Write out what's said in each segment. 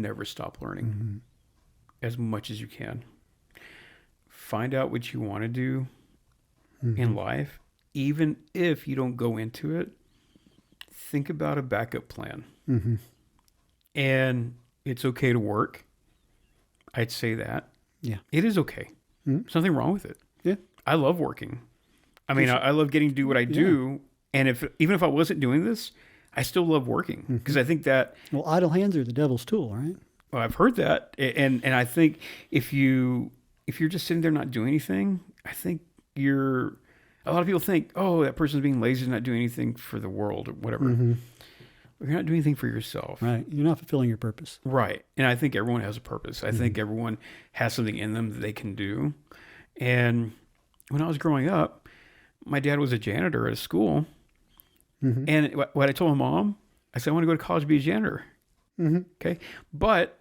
never stop learning as much as you can. Find out what you want to do in life. Even if you don't go into it, think about a backup plan. And it's okay to work. I'd say that. Yeah. It is okay. There's nothing wrong with it. Yeah. I love working. I mean, I love getting to do what I do. And even if I wasn't doing this, I still love working because I think that. Well, idle hands are the devil's tool, right? Well, I've heard that. And I think if you're just sitting there not doing anything, I think a lot of people think, oh, that person's being lazy and not doing anything for the world or whatever. You're not doing anything for yourself. Right. You're not fulfilling your purpose. Right. And I think everyone has a purpose. I think everyone has something in them that they can do. And when I was growing up, my dad was a janitor at a school. And what I told my mom, I said, I want to go to college to be a janitor. Okay. But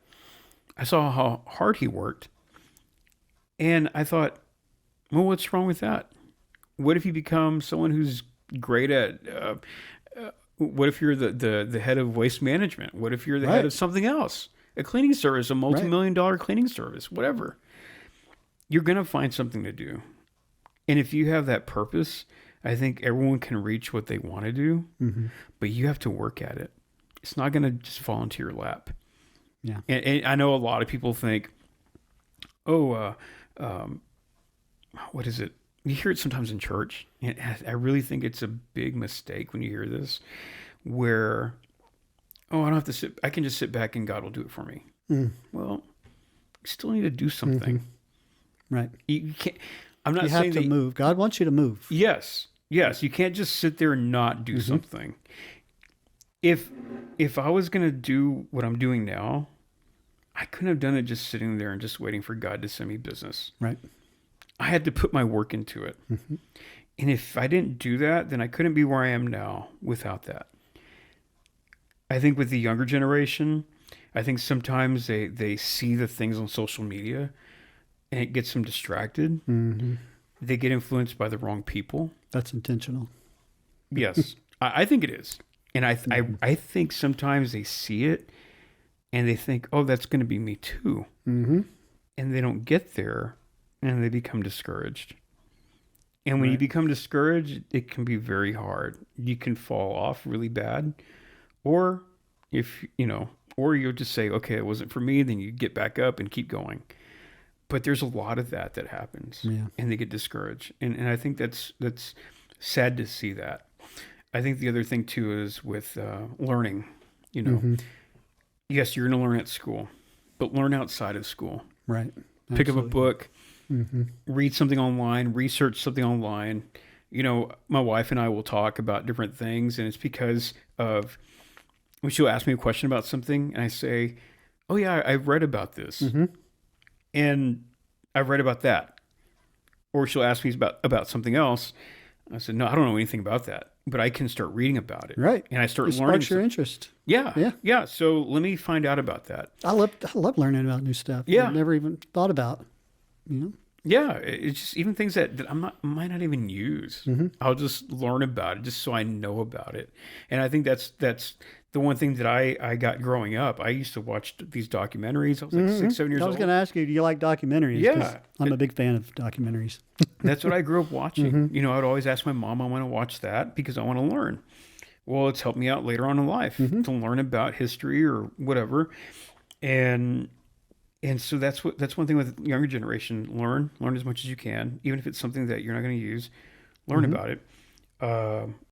I saw how hard he worked. And I thought, well, what's wrong with that? What if you become someone who's great at, what if you're the head of waste management? What if you're the head of something else? A cleaning service, a multi-million-dollar cleaning service, whatever. You're going to find something to do. And if you have that purpose, I think everyone can reach what they want to do, but you have to work at it. It's not going to just fall into your lap. Yeah. And I know a lot of people think, what is it? You hear it sometimes in church. And I really think it's a big mistake when you hear this, where, I don't have to I can just sit back and God will do it for me. Well, you still need to do something. Right. You can't, I'm not you saying have to move. God wants you to move. Yes. You can't just sit there and not do something. If I was going to do what I'm doing now, I couldn't have done it just sitting there and just waiting for God to send me business. Right. I had to put my work into it. And if I didn't do that, then I couldn't be where I am now without that. I think with the younger generation, I think sometimes they see the things on social media and it gets them distracted. They get influenced by the wrong people. That's intentional. Yes, I think it is. And I think sometimes they see it and they think, oh, that's going to be me too. And they don't get there and they become discouraged. And when you become discouraged, it can be very hard. You can fall off really bad. Or or you'll just say, okay, it wasn't for me. Then you get back up and keep going. But there's a lot of that happens, and they get discouraged. And I think that's sad to see that. I think the other thing too is with learning, yes, you're going to learn at school, but learn outside of school. Right. Pick up a book, read something online, research something online. My wife and I will talk about different things, and it's because of when she'll ask me a question about something, and I say, oh yeah, I've read about this. And I've read about that. Or she'll ask me about something else. I said, no, I don't know anything about that, but I can start reading about it. Right. And I start it learning. Sparks your interest. Yeah. So let me find out about that. I love learning about new stuff. Yeah. I've never even thought about, Yeah. It's just even things that might not even use. I'll just learn about it just so I know about it. And I think that's the one thing that I got growing up. I used to watch these documentaries. I was like 6, 7 years old. I was going to ask you, do you like documentaries? Yeah. I'm a big fan of documentaries. That's what I grew up watching. I would always ask my mom, I want to watch that because I want to learn. Well, it's helped me out later on in life to learn about history or whatever. And so that's one thing with the younger generation. Learn as much as you can, even if it's something that you're not going to use. Learn about it.